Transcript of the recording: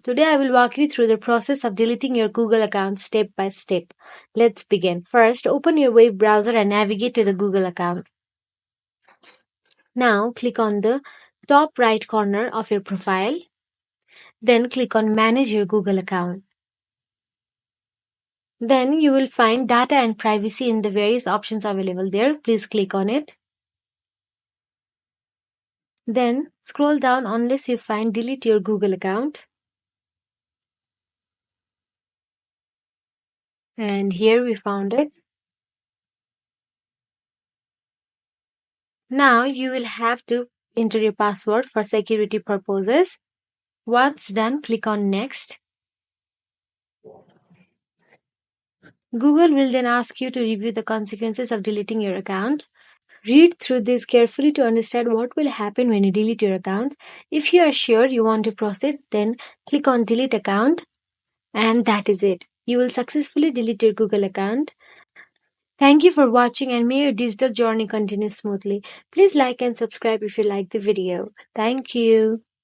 Today I will walk you through the process of deleting your Google account step by step. Let's begin. First, open your web browser and navigate to the Google account. Now, click on the top right corner of your profile. Then click on Manage your Google account. Then you will find Data and Privacy in the various options available there. Please click on it. Then scroll down unless you find Delete your Google account. And here we found it. Now you will have to enter your password for security purposes. Once done, click on Next. Google will then ask you to review the consequences of deleting your account. Read through this carefully to understand what will happen when you delete your account. If you are sure you want to proceed, then click on Delete Account, and that is it. You will successfully delete your Google account. Thank you for watching, and may your digital journey continue smoothly. Please like and subscribe if you like the video. Thank you.